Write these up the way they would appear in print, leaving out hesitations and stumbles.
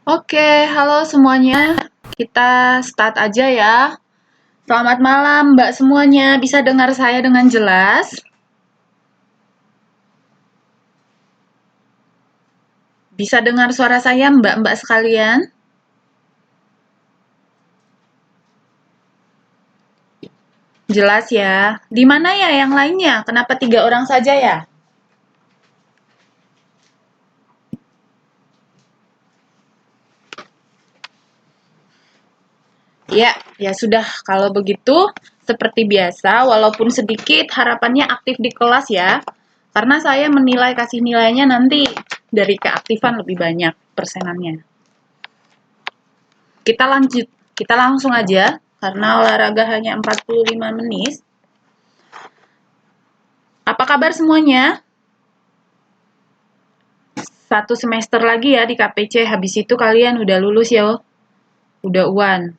Oke, halo semuanya. Kita start aja ya. Selamat malam, Mbak semuanya. Bisa dengar saya dengan jelas? Bisa dengar suara saya, Mbak-mbak sekalian? Jelas ya. Di mana ya yang lainnya? Kenapa 3 orang saja ya? Ya sudah. Kalau begitu, seperti biasa, walaupun sedikit, harapannya aktif di kelas ya. Karena saya menilai kasih nilainya nanti dari keaktifan lebih banyak persenannya. Kita lanjut, kita langsung aja, karena olahraga hanya 45 menit. Apa kabar semuanya? 1 semester lagi ya di KPC, habis itu kalian udah lulus ya, udah UAN.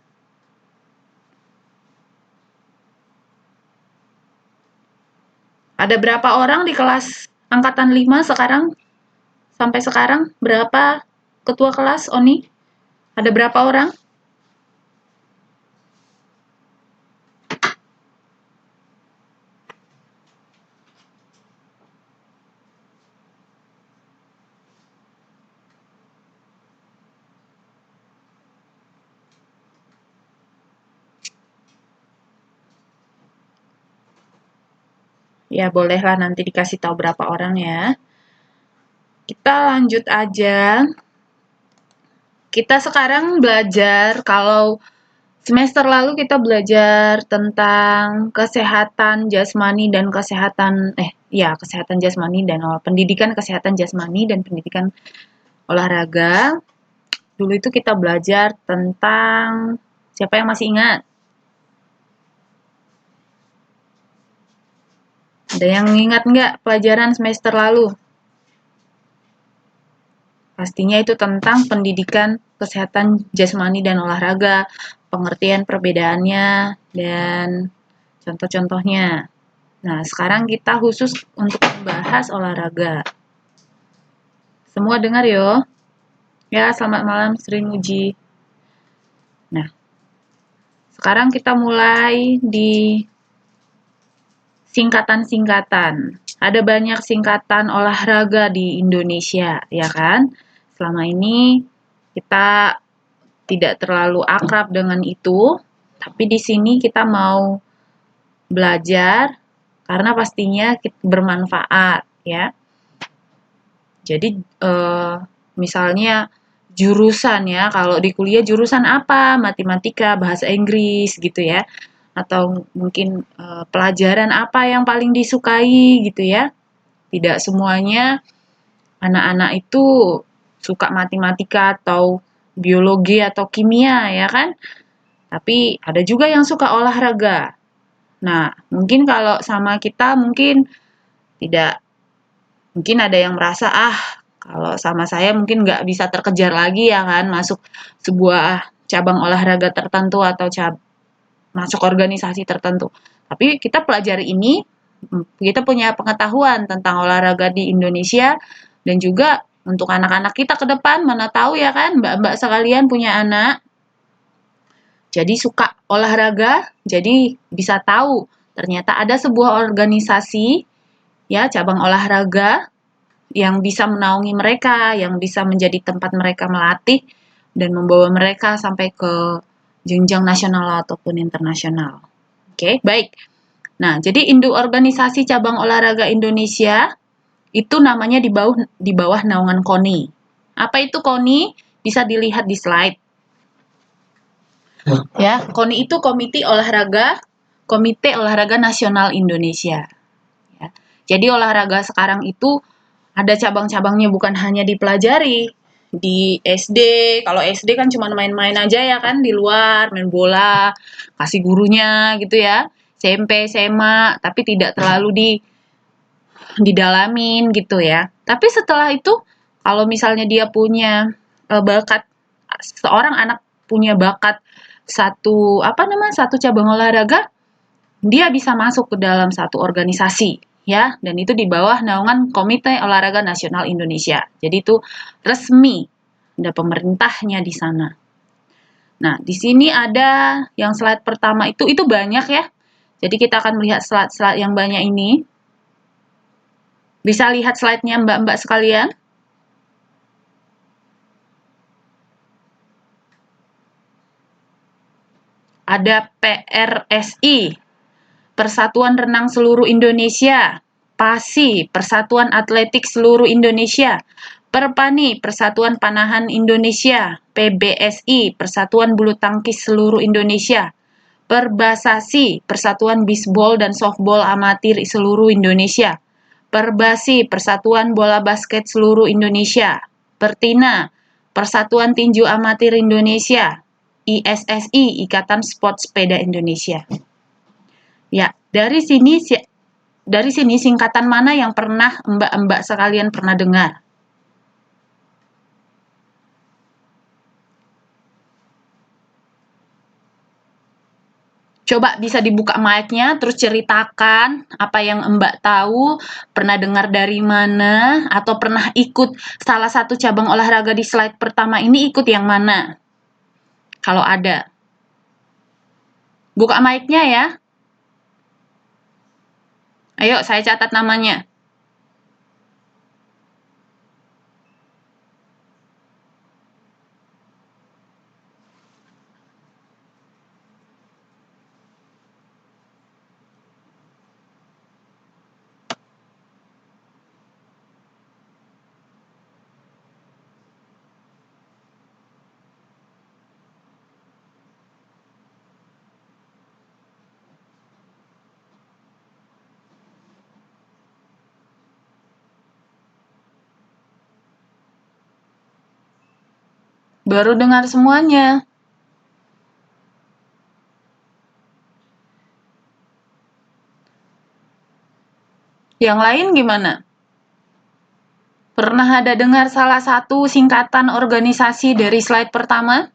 Ada berapa orang di kelas angkatan 5 sekarang? Sampai sekarang berapa ketua kelas, Oni? Ada berapa orang? Ya bolehlah nanti dikasih tahu berapa orang ya. Kita lanjut aja. Kita sekarang belajar, kalau semester lalu kita belajar tentang kesehatan jasmani dan kesehatan jasmani dan pendidikan kesehatan jasmani dan pendidikan olahraga. Dulu itu kita belajar tentang, siapa yang masih ingat? Ada yang ingat nggak pelajaran semester lalu? Pastinya itu tentang pendidikan kesehatan jasmani dan olahraga, pengertian perbedaannya, dan contoh-contohnya. Nah, sekarang kita khusus untuk membahas olahraga. Semua dengar yo? Ya, selamat malam Sri Muji. Nah, sekarang kita mulai di singkatan-singkatan. Ada banyak singkatan olahraga di Indonesia, ya kan? Selama ini kita tidak terlalu akrab dengan itu, tapi di sini kita mau belajar karena pastinya bermanfaat, ya. Jadi misalnya jurusan ya, kalau di kuliah jurusan apa? Matematika, bahasa Inggris gitu ya. Atau mungkin pelajaran apa yang paling disukai gitu ya. Tidak semuanya anak-anak itu suka matematika atau biologi atau kimia ya kan. Tapi ada juga yang suka olahraga. Nah, mungkin kalau sama kita tidak mungkin ada yang merasa kalau sama saya mungkin nggak bisa terkejar lagi ya kan masuk sebuah cabang olahraga tertentu atau masuk organisasi tertentu. Tapi kita pelajari ini, kita punya pengetahuan tentang olahraga di Indonesia dan juga untuk anak-anak kita ke depan, mana tahu ya kan mbak-mbak sekalian punya anak jadi suka olahraga, jadi bisa tahu ternyata ada sebuah organisasi ya cabang olahraga yang bisa menaungi mereka, yang bisa menjadi tempat mereka melatih dan membawa mereka sampai ke jenjang nasional ataupun internasional. Oke, baik. Nah, jadi induk organisasi cabang olahraga Indonesia itu namanya di bawah naungan KONI. Apa itu KONI? Bisa dilihat di slide. Ya, KONI itu Komite Olahraga Nasional Indonesia. Ya. Jadi olahraga sekarang itu ada cabang-cabangnya, bukan hanya dipelajari di SD. Kalau SD kan cuma main-main aja ya kan di luar, main bola, kasih gurunya gitu ya. SMP, SMA, tapi tidak terlalu didalamin gitu ya. Tapi setelah itu kalau misalnya dia punya bakat, seorang anak punya bakat satu cabang olahraga, dia bisa masuk ke dalam satu organisasi ya, dan itu di bawah naungan Komite Olahraga Nasional Indonesia. Jadi itu resmi Ada pemerintahnya di sana. Nah, di sini ada yang slide pertama itu banyak ya. Jadi kita akan melihat slide-slide yang banyak ini. Bisa lihat slide-nya Mbak-mbak sekalian? Ada PRSI, Persatuan Renang Seluruh Indonesia, PASI, Persatuan Atletik Seluruh Indonesia, Perpani, Persatuan Panahan Indonesia, PBSI, Persatuan Bulu Tangkis Seluruh Indonesia, Perbasasi, Persatuan Bisbol dan Softball Amatir Seluruh Indonesia, Perbasi, Persatuan Bola Basket Seluruh Indonesia, Pertina, Persatuan Tinju Amatir Indonesia, ISSI, Ikatan Sport Sepeda Indonesia. Ya, dari sini singkatan mana yang pernah mbak-mbak sekalian pernah dengar? Coba bisa dibuka mic-nya, terus ceritakan apa yang Mbak tahu, pernah dengar dari mana, atau pernah ikut salah satu cabang olahraga di slide pertama ini, ikut yang mana? Kalau ada. Buka mic-nya ya. Ayo, saya catat namanya. Baru dengar semuanya. Yang lain gimana? Pernah ada dengar salah satu singkatan organisasi dari slide pertama?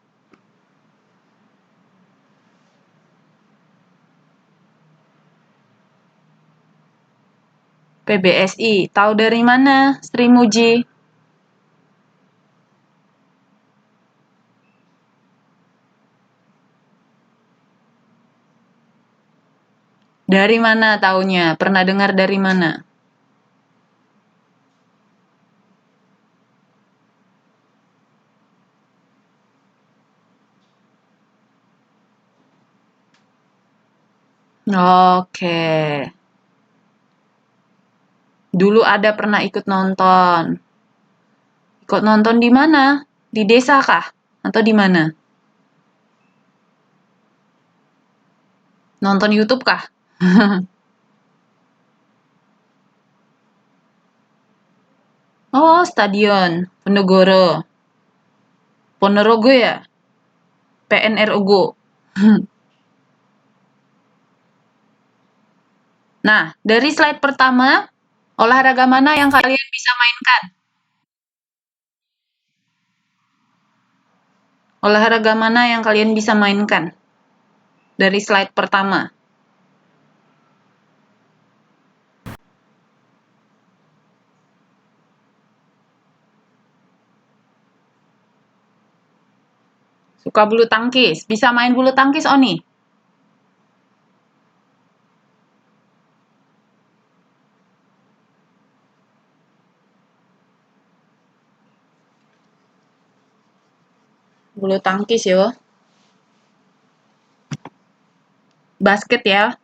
PBSI. Tahu dari mana, Sri Muji? Dari mana taunya? Pernah dengar dari mana? Oke. Dulu ada pernah ikut nonton. Ikut nonton di mana? Di desa kah? Atau di mana? Nonton YouTube kah? Oh, Stadion Penogoro. Ponorogo ya? PNROgo. Nah, dari slide pertama, olahraga mana yang kalian bisa mainkan? Olahraga mana yang kalian bisa mainkan? Dari slide pertama. Suka bulu tangkis. Bisa main bulu tangkis, Oni? Bulu tangkis yo. Basket ya.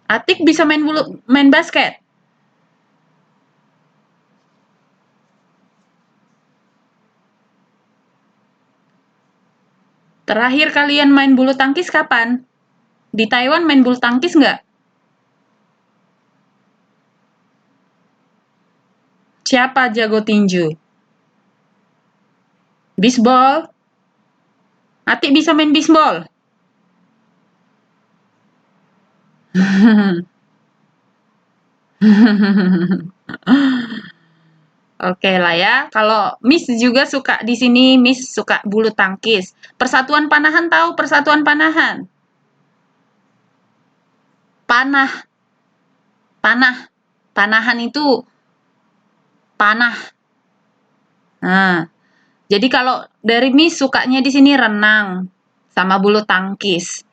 Atik bisa main basket. Terakhir kalian main bulu tangkis kapan? Di Taiwan main bulu tangkis nggak? Siapa jago tinju? Bisbol? Atik bisa main bisbol? Oke lah ya. Kalau Miss juga suka di sini, Miss suka bulu tangkis. Persatuan Panahan tahu Persatuan Panahan? Panah. Panah. Panahan itu panah. Nah, jadi kalau dari Miss sukanya di sini renang sama bulu tangkis.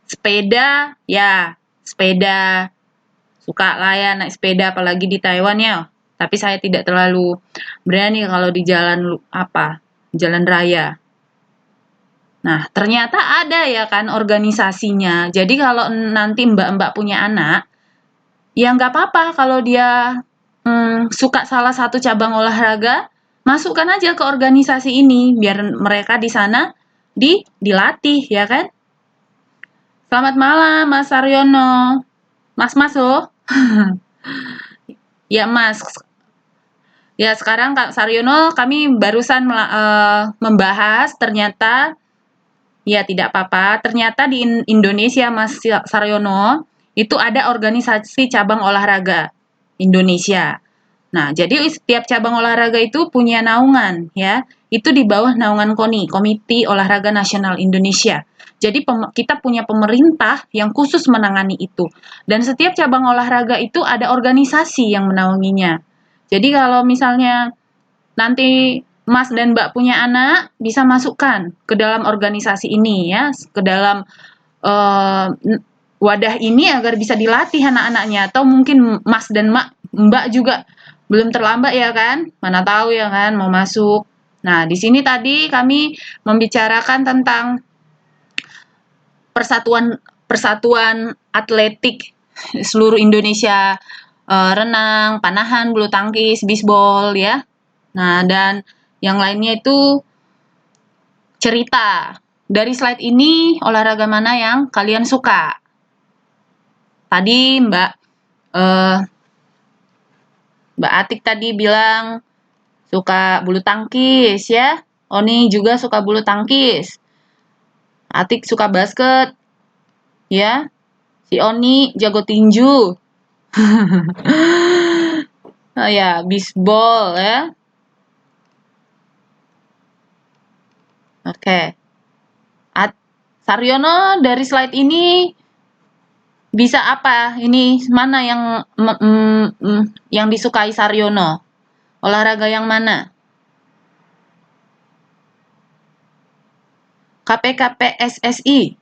Sepeda, ya, sepeda. Suka lah ya naik sepeda apalagi di Taiwan ya. Tapi saya tidak terlalu berani kalau di jalan jalan raya. Nah, ternyata ada ya kan organisasinya. Jadi kalau nanti mbak-mbak punya anak, ya nggak apa-apa kalau dia suka salah satu cabang olahraga, masukkan aja ke organisasi ini biar mereka di sana dilatih ya kan. Selamat malam Mas Saryono. Mas loh. Ya Mas. Ya sekarang Kak Saryono kami barusan membahas ternyata ya tidak apa-apa. Ternyata di Indonesia Mas Saryono itu ada organisasi cabang olahraga Indonesia. Nah, jadi setiap cabang olahraga itu punya naungan ya. Itu di bawah naungan KONI, Komite Olahraga Nasional Indonesia. Jadi kita punya pemerintah yang khusus menangani itu. Dan setiap cabang olahraga itu ada organisasi yang menaunginya. Jadi kalau misalnya nanti Mas dan Mbak punya anak, bisa masukkan ke dalam organisasi ini ya, ke dalam uh, wadah ini agar bisa dilatih anak-anaknya. Atau mungkin Mas dan Mbak juga belum terlambat ya kan? Mana tahu ya kan mau masuk. Nah, di sini tadi kami membicarakan tentang persatuan persatuan atletik seluruh Indonesia, renang, panahan, bulu tangkis, bisbol ya. Nah, dan yang lainnya itu cerita. Dari slide ini olahraga mana yang kalian suka? Tadi eh, Mbak Atik tadi bilang suka bulu tangkis ya. Oni juga suka bulu tangkis. Atik suka basket ya. Si Oni jago tinju. Oh ya, bisbol ya. Oke. Saryono dari slide ini bisa apa? Ini mana yang disukai Saryono? Olahraga yang mana? KPKPSSI.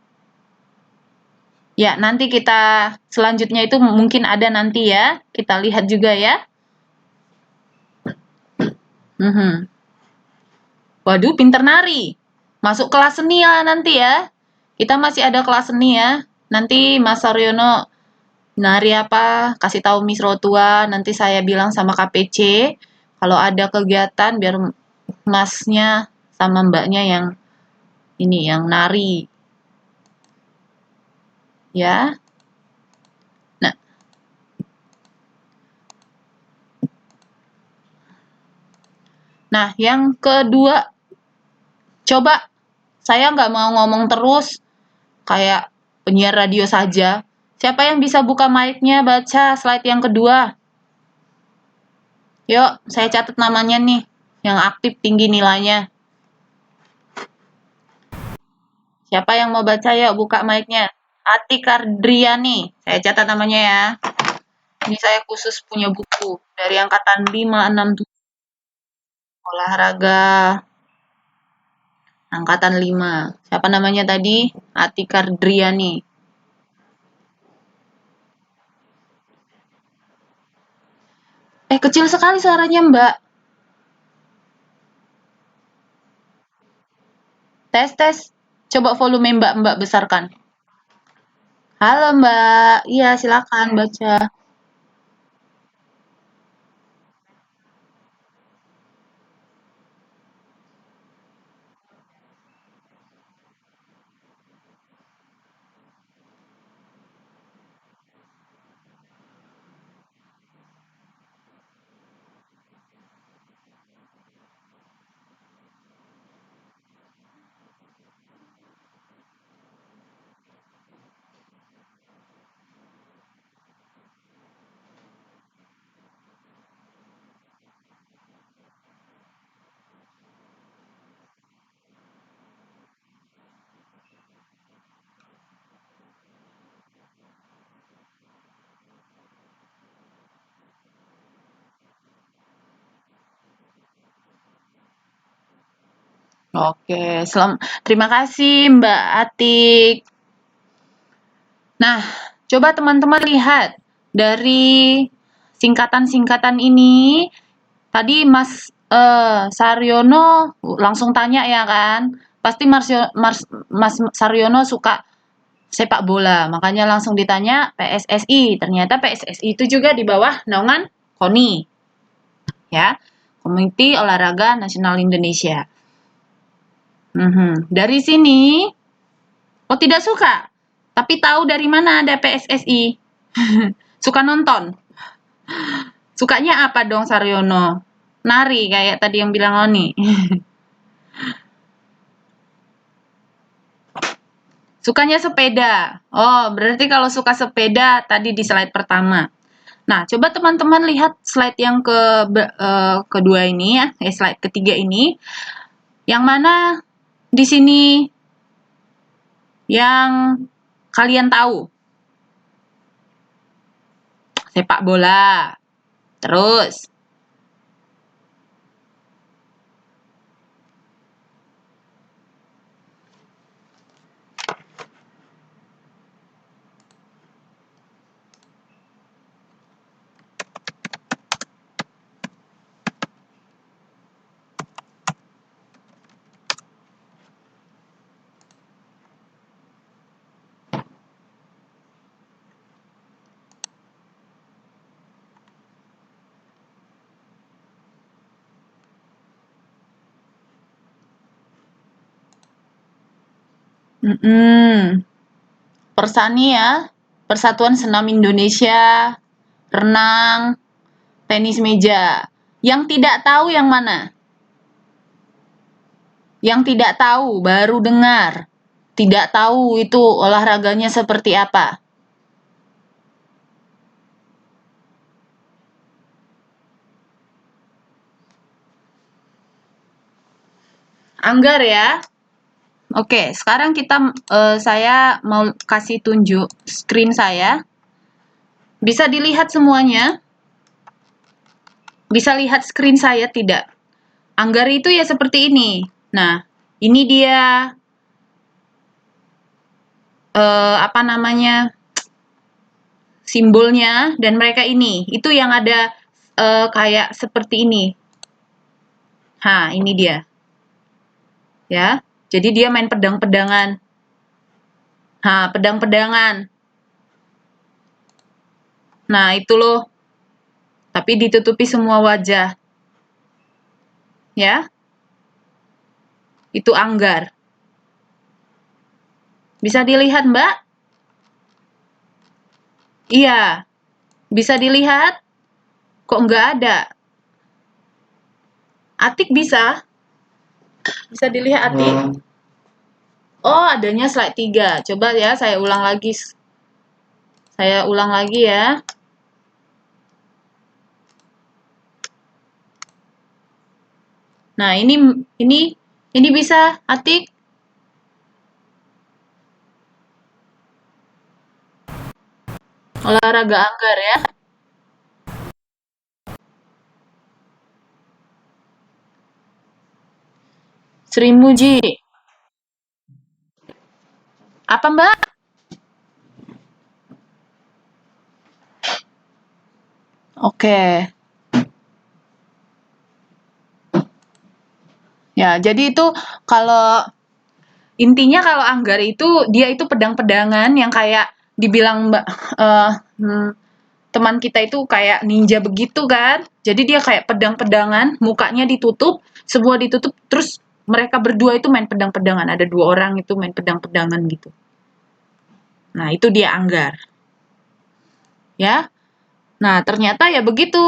Ya, nanti kita selanjutnya itu mungkin ada nanti ya. Kita lihat juga ya. Waduh, pinter nari. Masuk kelas seni ya nanti ya. Kita masih ada kelas seni ya. Nanti Mas Saryono nari apa, kasih tahu Miss Rotua, nanti saya bilang sama KPC kalau ada kegiatan biar masnya sama mbaknya yang ini yang nari. Ya. Nah, yang kedua, coba saya nggak mau ngomong terus kayak penyiar radio saja. Siapa yang bisa buka mic-nya baca slide yang kedua? Yuk, saya catat namanya nih, yang aktif tinggi nilainya. Siapa yang mau baca yuk buka mic-nya? Ati Kardriani, saya catat namanya ya. Ini saya khusus punya buku dari angkatan 567 olahraga angkatan 5. Siapa namanya tadi? Ati Kardriani. Kecil sekali suaranya, Mbak. Tes, tes. Coba volume Mbak besarkan. Halo, Mbak. Iya, silakan baca. Oke, terima kasih Mbak Atik. Nah, coba teman-teman lihat dari singkatan-singkatan ini. Tadi Saryono langsung tanya ya kan, pasti Mas Saryono suka sepak bola, makanya langsung ditanya PSSI. Ternyata PSSI itu juga di bawah naungan KONI, ya, Komite Olahraga Nasional Indonesia. Dari sini, oh tidak suka, tapi tahu dari mana ada PSSI. Suka nonton. Sukanya apa dong Saryono? Nari kayak tadi yang bilang Oni. Sukanya sepeda. Oh, berarti kalau suka sepeda tadi di slide pertama. Nah, coba teman-teman lihat slide yang kedua ini ya, slide ketiga ini. Yang mana di sini yang kalian tahu? Sepak bola. Terus Persani ya, Persatuan Senam Indonesia, renang, tenis meja. Yang tidak tahu yang mana? Yang tidak tahu, baru dengar. Tidak tahu itu olahraganya seperti apa. Anggar ya. Oke, sekarang saya mau kasih tunjuk screen saya. Bisa dilihat semuanya? Bisa lihat screen saya tidak? Anggar itu ya seperti ini. Nah, ini dia apa namanya? Simbolnya, dan mereka ini. Itu yang ada kayak seperti ini. Ini dia. Ya. Jadi dia main pedang-pedangan. Pedang-pedangan. Nah, itu loh. Tapi ditutupi semua wajah. Ya. Itu anggar. Bisa dilihat, Mbak? Iya. Bisa dilihat? Kok nggak ada? Atik bisa? Bisa dilihat Atik? Oh, adanya slide 3. Coba ya, saya ulang lagi. Saya ulang lagi ya. Nah, ini bisa Atik? Olahraga anggar ya. Sri Muji. Apa, Mbak? Oke. Ya, jadi itu kalau intinya kalau anggar itu dia itu pedang-pedangan yang kayak dibilang teman kita itu kayak ninja begitu kan. Jadi dia kayak pedang-pedangan, mukanya ditutup, semua ditutup, terus mereka berdua itu main pedang-pedangan. Ada 2 orang itu main pedang-pedangan gitu. Nah, itu dia anggar. Ya. Nah, ternyata ya begitu.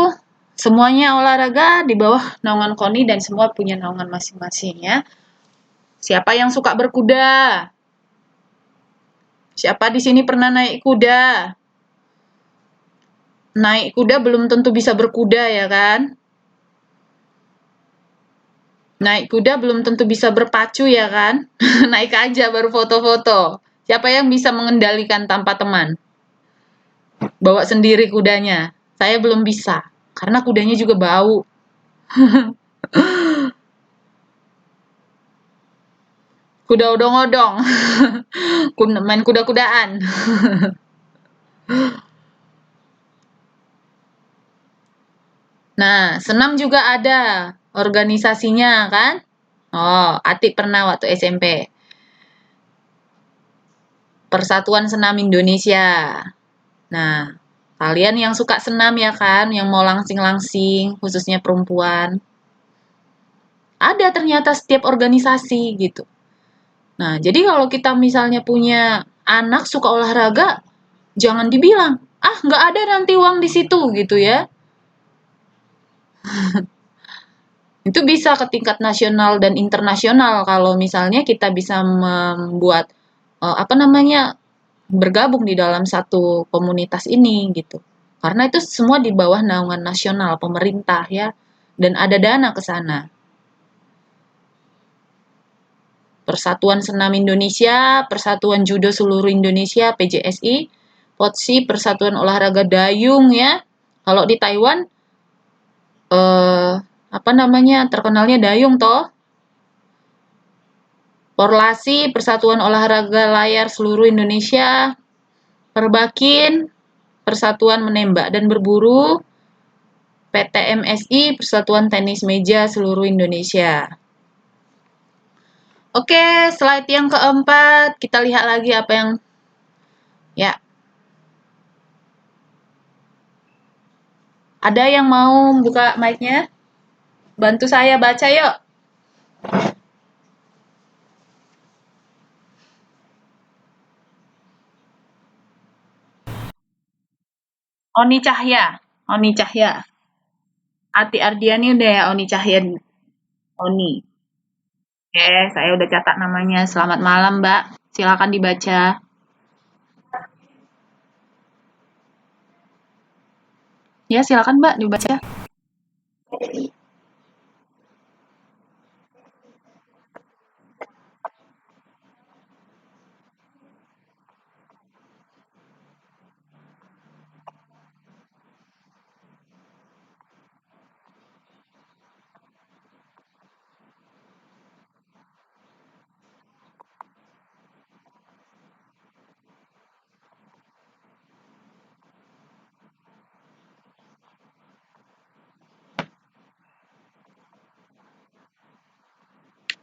Semuanya olahraga di bawah naungan KONI dan semua punya naungan masing-masing ya. Siapa yang suka berkuda? Siapa di sini pernah naik kuda? Naik kuda belum tentu bisa berkuda ya kan? Naik kuda belum tentu bisa berpacu ya kan? Naik aja baru foto-foto. Siapa yang bisa mengendalikan tanpa teman? Bawa sendiri kudanya. Saya belum bisa, karena kudanya juga bau. Kuda odong-odong. Main kuda-kudaan. Nah, senam juga ada organisasinya kan? Oh, Atik pernah waktu SMP. Persatuan Senam Indonesia. Nah, kalian yang suka senam ya kan, yang mau langsing-langsing, khususnya perempuan. Ada ternyata setiap organisasi gitu. Nah, jadi kalau kita misalnya punya anak suka olahraga, jangan dibilang, ah nggak ada nanti uang di situ gitu ya. Itu bisa ke tingkat nasional dan internasional kalau misalnya kita bisa membuat apa namanya bergabung di dalam satu komunitas ini gitu. Karena itu semua di bawah naungan nasional pemerintah ya dan ada dana ke sana. Persatuan Senam Indonesia, Persatuan Judo Seluruh Indonesia (PJSI), POTSI Persatuan Olahraga Dayung ya. Kalau di Taiwan apa namanya? Terkenalnya dayung toh. Porlasi Persatuan Olahraga Layar Seluruh Indonesia, Perbakin Persatuan Menembak dan Berburu, PTMSI Persatuan Tenis Meja Seluruh Indonesia. Oke, slide yang keempat, kita lihat lagi apa yang ya. Ada yang mau buka mic-nya? Bantu saya baca yuk. Oni Cahya. Oni Cahya. Ati Ardiani udah ya, Oni Cahya. Oni. Oke, saya udah catat namanya. Selamat malam, Mbak. Silakan dibaca. Ya, silakan Mbak dibaca.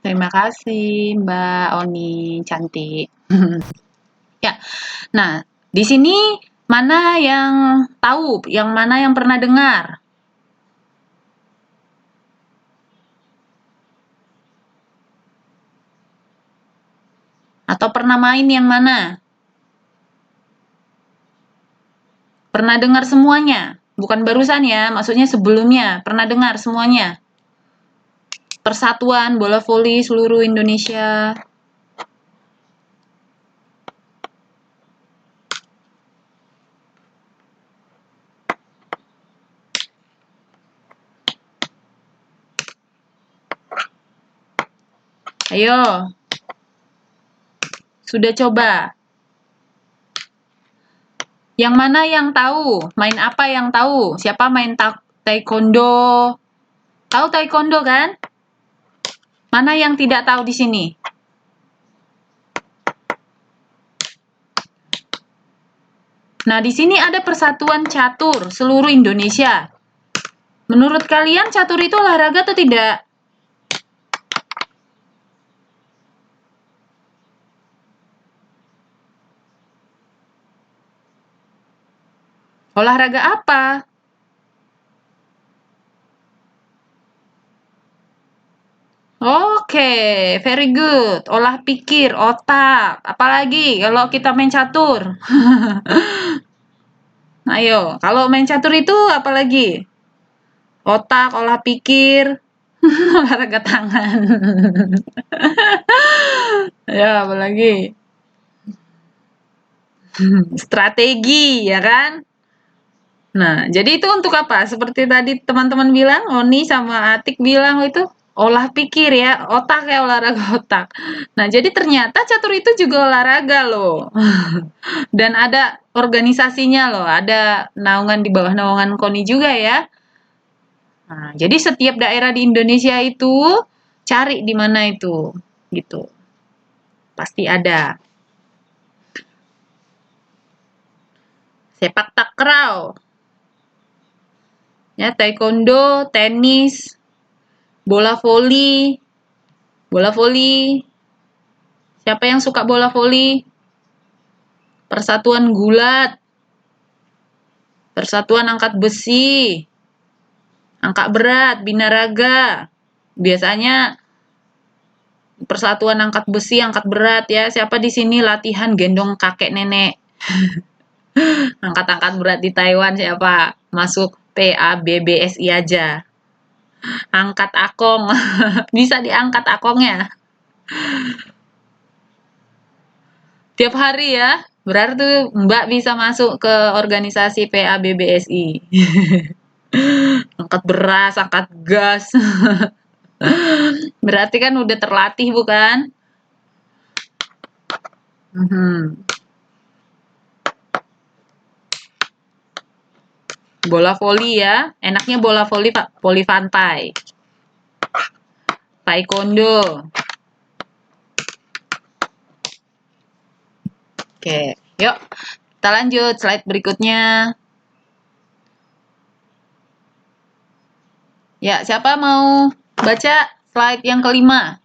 Terima kasih Mbak Oni, cantik. Ya. Nah, di sini mana yang tahu, yang mana yang pernah dengar? Atau pernah main yang mana? Pernah dengar semuanya? Bukan barusan ya, maksudnya sebelumnya. Pernah dengar semuanya? Persatuan Bola Voli Seluruh Indonesia. Ayo. Sudah coba? Yang mana yang tahu? Main apa yang tahu? Siapa main taekwondo? Tahu taekwondo kan? Mana yang tidak tahu di sini? Nah, di sini ada Persatuan Catur Seluruh Indonesia. Menurut kalian catur itu olahraga atau tidak? Olahraga apa? Oke, very good. Olah pikir, otak. Apalagi kalau kita main catur? Ayo, kalau main catur itu apalagi? Otak, olah pikir, olahraga tangan. Ya, apalagi? Strategi, ya kan? Nah, jadi itu untuk apa? Seperti tadi teman-teman bilang, Oni sama Atik bilang itu olah pikir ya, otak ya, olahraga otak. Nah, jadi ternyata catur itu juga olahraga loh. Dan ada organisasinya loh, ada naungan di bawah naungan KONI juga ya. Nah, jadi setiap daerah di Indonesia itu cari di mana itu gitu. pasti ada. Sepak takraw, ya, taekwondo, tenis, bola voli. Bola voli. Siapa yang suka bola voli? Persatuan gulat. Persatuan angkat besi. Angkat berat, binaraga. Biasanya persatuan angkat besi, angkat berat ya. Siapa di sini latihan gendong kakek nenek? Angkat-angkat berat di Taiwan siapa? Masuk PABBSI aja. Angkat akong. Bisa diangkat akongnya. Tiap hari ya. Berarti Mbak bisa masuk ke organisasi PABBSI. Angkat beras, angkat gas. Berarti kan udah terlatih bukan? Bola voli ya. Enaknya bola voli voli pantai. Taekwondo. Oke, yuk kita lanjut slide berikutnya. Ya, siapa mau baca slide yang kelima?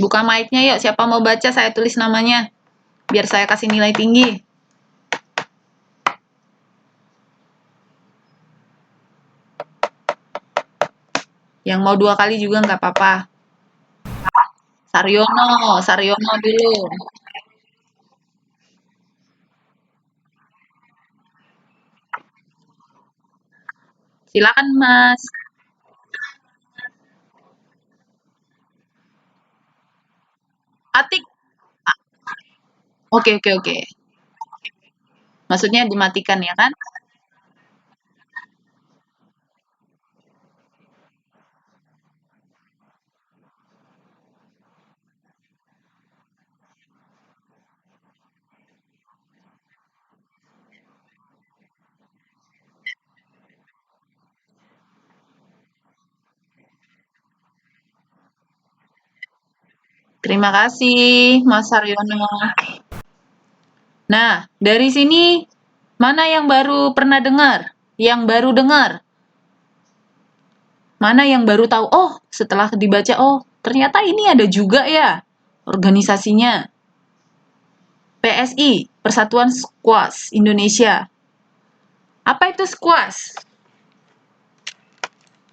Buka mic-nya yuk, siapa mau baca saya tulis namanya. Biar saya kasih nilai tinggi. Yang mau 2 kali juga nggak apa-apa. Saryono dulu. Silakan Mas. Atik. Oke. Maksudnya dimatikan ya kan? Terima kasih Mas Saryono. Nah, dari sini mana yang baru pernah dengar? Yang baru dengar? Mana yang baru tahu? Oh, setelah dibaca, oh, ternyata ini ada juga ya organisasinya. PSI, Persatuan Squash Indonesia. Apa itu squash?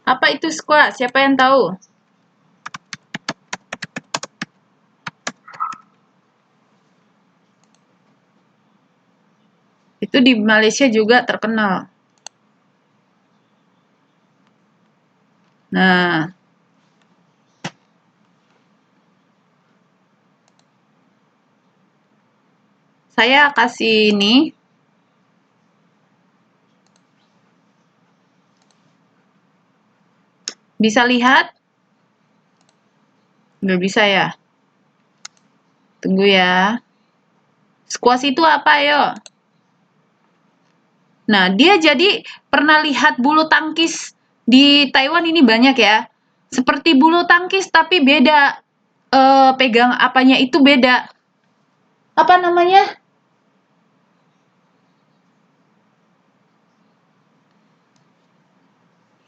Apa itu squash? Siapa yang tahu? Itu di Malaysia juga terkenal. Nah, saya kasih ini. Bisa lihat? Nggak bisa ya? Tunggu ya. Squash itu apa, yo? Nah, dia jadi pernah lihat bulu tangkis di Taiwan ini banyak ya. Seperti bulu tangkis tapi beda. Pegang apanya itu beda. Apa namanya?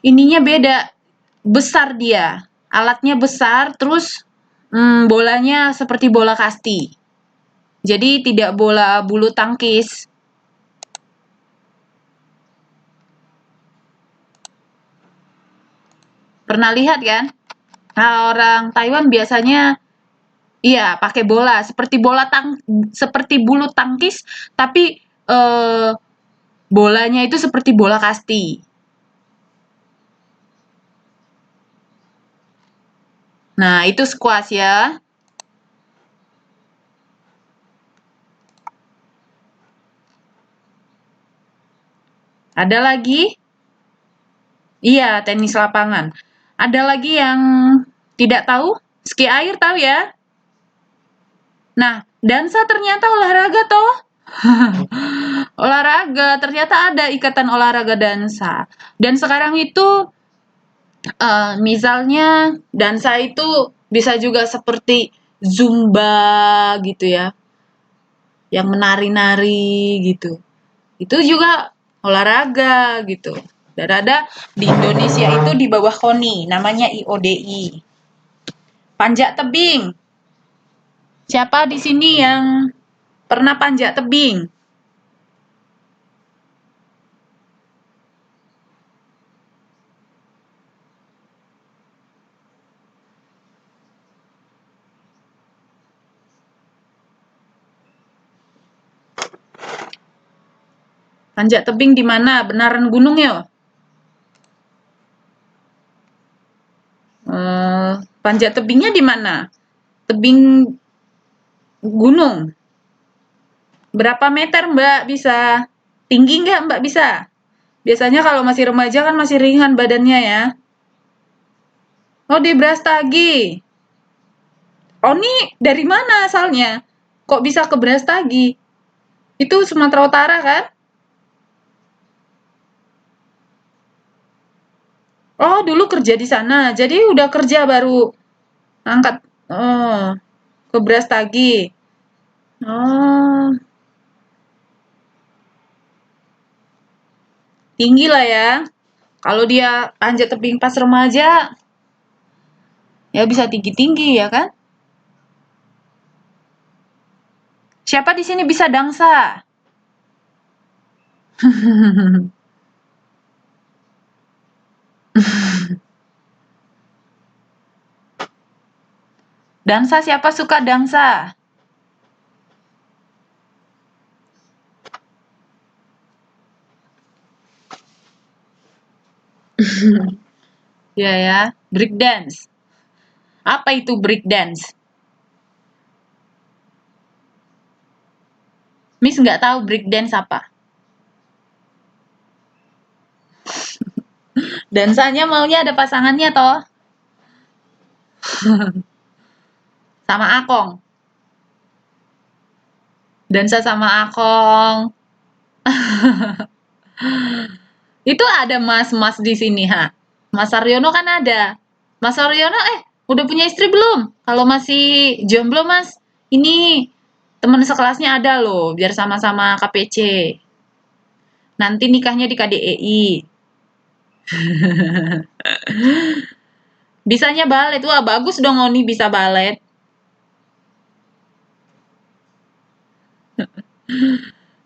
Ininya beda. Besar dia. Alatnya besar, terus bolanya seperti bola kasti. Jadi tidak bola bulu tangkis. Pernah lihat kan? Nah, orang Taiwan biasanya iya pakai bola seperti seperti bulu tangkis tapi bolanya itu seperti bola kasti. Nah, itu squash ya. Ada lagi? Iya, tenis lapangan. Ada lagi yang tidak tahu? Ski air tahu ya? Nah, dansa ternyata olahraga toh. Olahraga, ternyata ada ikatan olahraga dansa. Dan sekarang itu misalnya dansa itu Bisa juga seperti Zumba gitu ya, yang menari-nari gitu. Itu juga olahraga gitu. Dan ada di Indonesia itu di bawah KONI, namanya IODI. Panjat tebing. Siapa di sini yang pernah panjat tebing? Panjat tebing di mana? Benaran gunung ya? Panjat tebingnya di mana? Tebing gunung. Berapa meter Mbak bisa? Tinggi nggak Mbak bisa? Biasanya kalau masih remaja kan masih ringan badannya ya. Oh di Brastagi. Oh ini dari mana asalnya? Kok bisa ke Brastagi? Itu Sumatera Utara kan? Oh dulu kerja di sana. Jadi udah kerja baru angkat ke Brastagi. Oh, tinggi lah ya. Kalau dia panjat tebing pas remaja, ya bisa tinggi-tinggi ya kan? Siapa di sini bisa dangsa? Dansa siapa suka dansa? Ya ya, break dance. Apa itu break dance? Miss nggak tahu break dance apa. Dansanya maunya ada pasangannya toh, sama Akong. Dansa sama Akong. Itu ada mas-mas di sini ha. Mas Saryono kan ada. Mas Saryono udah punya istri belum? Kalau masih jomblo Mas, ini teman sekelasnya ada loh, biar sama-sama KPC. Nanti nikahnya di KDEI. Bisanya balet. Wah, bagus dong Oni bisa balet.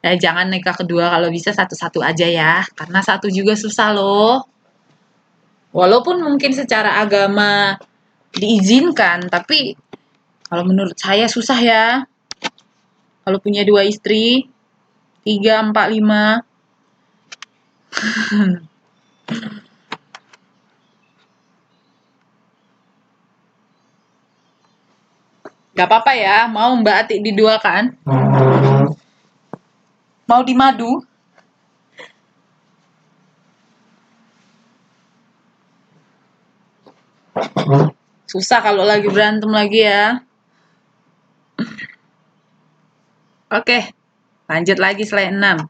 Jangan nikah kedua kalau bisa satu-satu aja ya, karena satu juga susah loh. Walaupun mungkin secara agama diizinkan, tapi kalau menurut saya susah ya. Kalau punya 2 istri, 3, 4, 5. Gak apa-apa ya, mau Mbak Atik diduakan? Mau dimadu? Susah kalau lagi berantem lagi ya. Oke, lanjut lagi slide 6.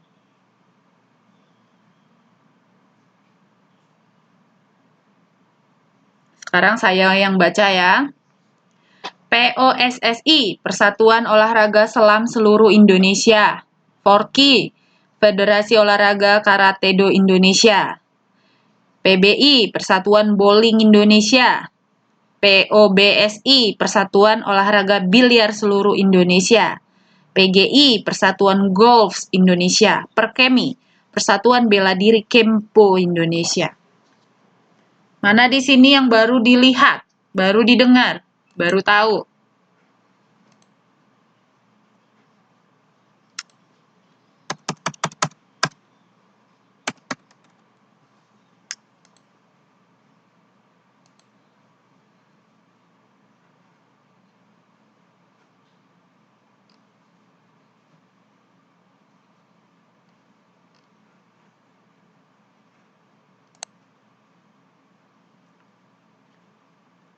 Sekarang saya yang baca ya. POSSI, Persatuan Olahraga Selam Seluruh Indonesia. FORKI, Federasi Olahraga Karatedo Indonesia. PBI, Persatuan Bowling Indonesia. POBSI, Persatuan Olahraga Biliar Seluruh Indonesia. PGI, Persatuan Golf Indonesia. Perkemi, Persatuan Bela Diri Kempo Indonesia. Mana di sini yang baru dilihat, baru didengar, baru tahu?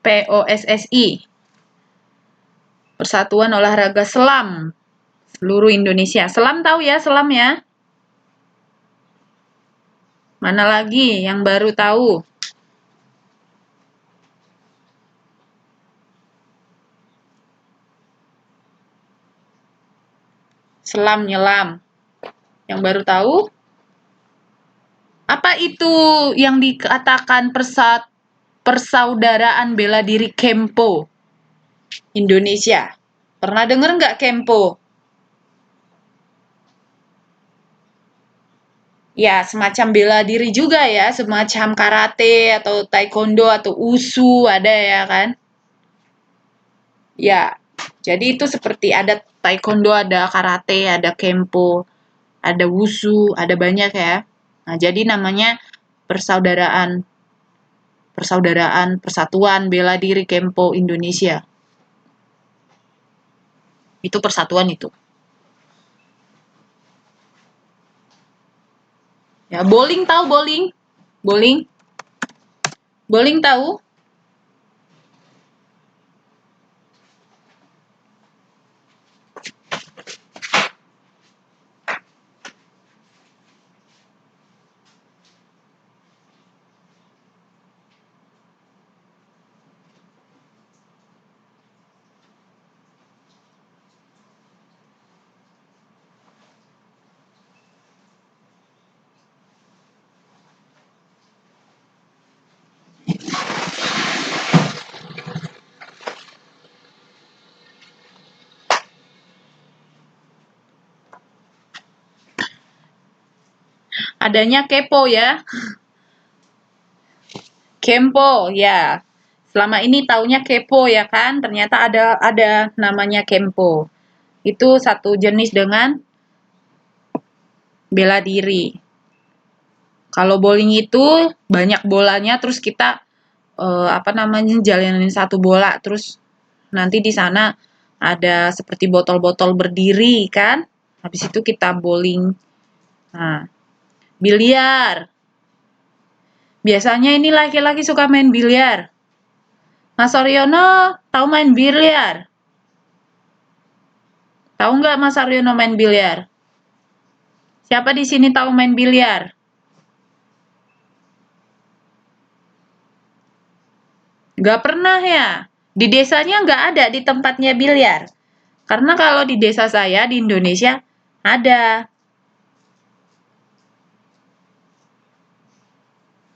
POSSI, Persatuan Olahraga Selam Seluruh Indonesia. Selam tahu ya, selam ya? Mana lagi yang baru tahu? Selam nyelam. Yang baru tahu? Apa itu yang dikatakan persaudaraan bela diri Kempo Indonesia? Pernah denger nggak Kempo? Ya, semacam bela diri juga ya, semacam karate atau taekwondo atau usu ada ya kan? Ya, jadi itu seperti ada taekwondo, ada karate, ada kempo, ada wushu, ada banyak ya. Nah, jadi namanya persaudaraan persatuan bela diri Kempo Indonesia. Itu persatuan itu. Ya, bowling tahu bowling? Bowling? Bowling tahu? Adanya kepo ya. Kempo, ya. Selama ini taunya kepo ya kan, ternyata ada namanya kempo. Itu satu jenis dengan bela diri. Kalau bowling itu banyak bolanya, terus kita jalanin satu bola, terus nanti di sana ada seperti botol-botol berdiri kan. Habis itu kita bowling. Nah, biliar. Biasanya ini laki-laki suka main biliar. Mas Aryono tahu main biliar? Tahu nggak Mas Aryono main biliar? Siapa di sini tahu main biliar? Nggak pernah ya? Di desanya nggak ada di tempatnya biliar. Karena kalau di desa saya di Indonesia ada.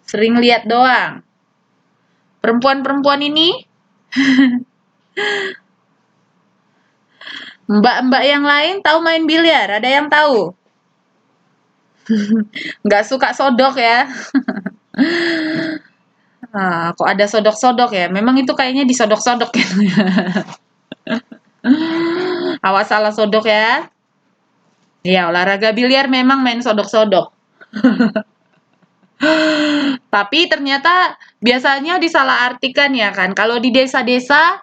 Sering lihat doang. Perempuan-perempuan ini, mbak-mbak yang lain tahu main biliar? Ada yang tahu? Nggak suka sodok ya? Kok ada sodok-sodok ya? Memang itu kayaknya disodok-sodok ya. Awas salah sodok ya. Ya, olahraga biliar memang main sodok-sodok. Tapi ternyata biasanya disalahartikan ya kan. Kalau di desa-desa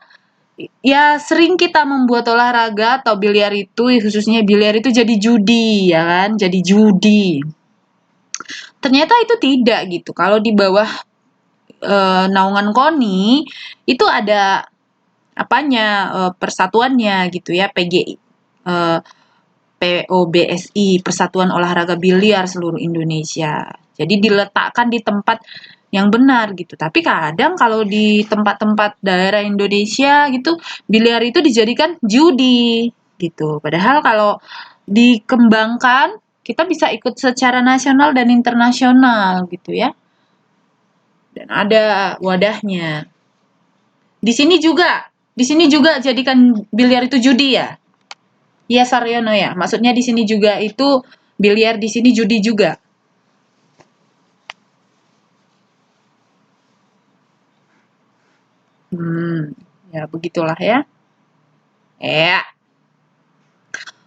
ya sering kita membuat olahraga atau biliar itu, khususnya biliar itu jadi judi ya kan, jadi judi. Ternyata itu tidak gitu. Kalau di bawah naungan KONI itu ada apanya persatuannya gitu ya, PGI. POBSI, Persatuan Olahraga Biliar Seluruh Indonesia. Jadi diletakkan di tempat yang benar gitu. Tapi kadang kalau di tempat-tempat daerah Indonesia gitu, biliar itu dijadikan judi gitu. Padahal kalau dikembangkan, kita bisa ikut secara nasional dan internasional gitu ya. Dan ada wadahnya. Di sini juga jadikan biliar itu judi ya. Iya Saryono ya. Maksudnya di sini juga itu biliar di sini judi juga. Ya begitulah ya. Ya.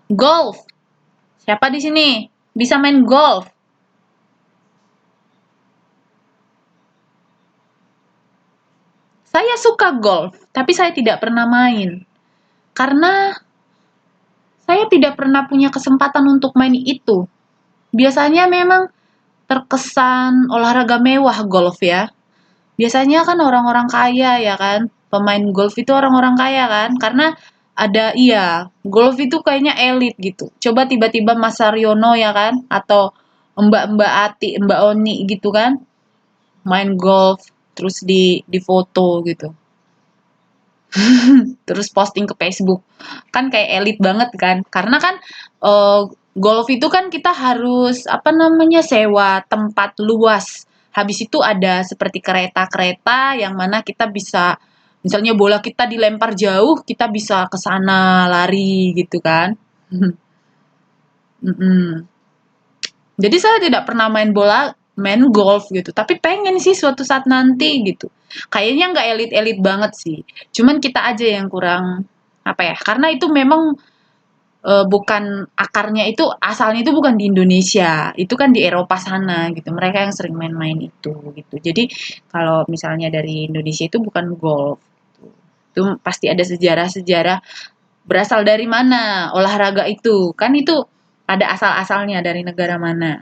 Golf. Siapa di sini bisa main golf? Saya suka golf, tapi saya tidak pernah main. Karena saya tidak pernah punya kesempatan untuk main itu. Biasanya memang terkesan olahraga mewah golf ya. Biasanya kan orang-orang kaya ya kan, pemain golf itu orang-orang kaya kan, karena golf itu kayaknya elit gitu. Coba tiba-tiba Mas Saryono ya kan, atau Mbak-Mbak Ati, Mbak Oni gitu kan, main golf, terus di foto gitu. terus posting ke Facebook. Kan kayak elit banget kan. Karena kan eh, golf itu kan kita harus apa namanya sewa tempat luas. Habis itu ada seperti kereta-kereta yang mana kita bisa misalnya bola kita dilempar jauh, kita bisa ke sana lari gitu kan. Mm-mm. Jadi saya tidak pernah main bola, main golf gitu. Tapi pengen sih suatu saat nanti gitu. Kayaknya nggak elit-elit banget sih. Cuman kita aja yang kurang apa ya? Karena itu memang bukan akarnya itu asalnya itu bukan di Indonesia. Itu kan di Eropa sana gitu. Mereka yang sering main-main itu gitu. Jadi kalau misalnya dari Indonesia itu bukan golf. Gitu. Itu pasti ada sejarah-sejarah berasal dari mana olahraga itu. Kan itu ada asal-asalnya dari negara mana.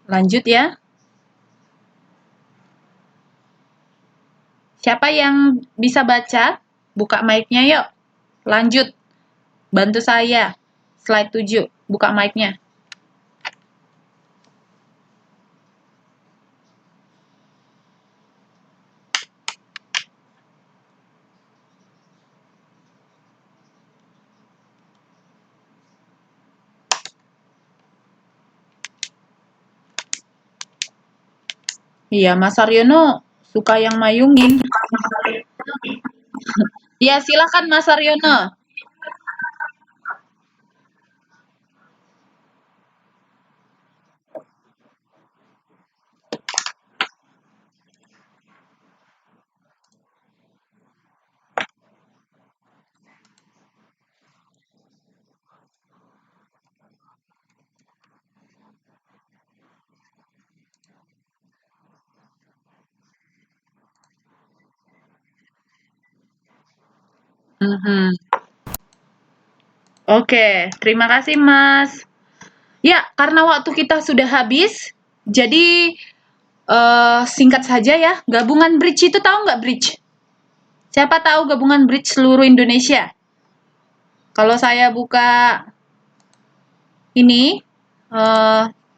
Lanjut ya. Siapa yang bisa baca? Buka mic-nya yuk. Lanjut. Bantu saya. Slide 7. Buka mic-nya. Iya, Mas Aryono suka yang mayungin. Ya, silakan Mas Aryono. Mhm. Oke, terima kasih Mas. Ya, karena waktu kita sudah habis, jadi singkat saja ya. Gabungan bridge itu tahu nggak bridge? Siapa tahu gabungan bridge seluruh Indonesia? Kalau saya buka ini,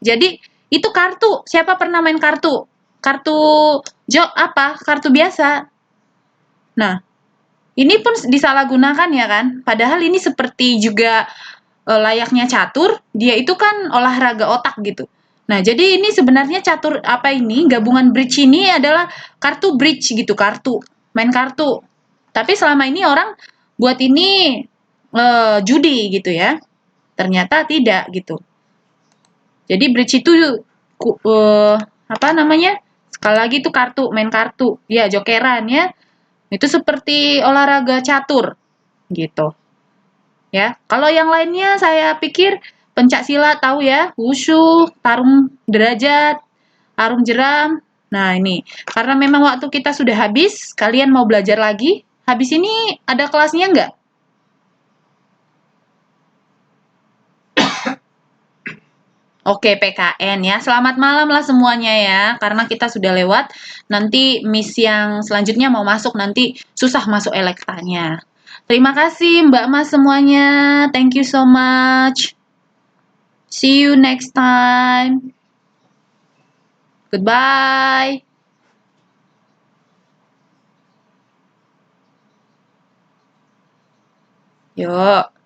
jadi itu kartu. Siapa pernah main kartu? Kartu apa? Kartu biasa. Nah, ini pun disalahgunakan ya kan? Padahal ini seperti juga layaknya catur, dia itu kan olahraga otak gitu. Nah, jadi ini sebenarnya catur apa ini? Gabungan bridge ini adalah kartu bridge gitu, kartu. Main kartu. Tapi selama ini orang buat ini judi gitu ya. Ternyata tidak gitu. Jadi bridge itu apa namanya? Sekali lagi itu kartu, main kartu. Ya, jokeran ya. Itu seperti olahraga catur gitu. Ya, kalau yang lainnya saya pikir pencak silat tahu ya, wushu, tarung derajat, tarung jeram. Nah, ini karena memang waktu kita sudah habis, kalian mau belajar lagi? Habis ini ada kelasnya nggak? Oke, PKN ya. Selamat malam lah semuanya ya, karena kita sudah lewat. Nanti Miss yang selanjutnya mau masuk, nanti susah masuk elektanya. Terima kasih Mbak Mas semuanya. Thank you so much. See you next time. Goodbye. Yuk.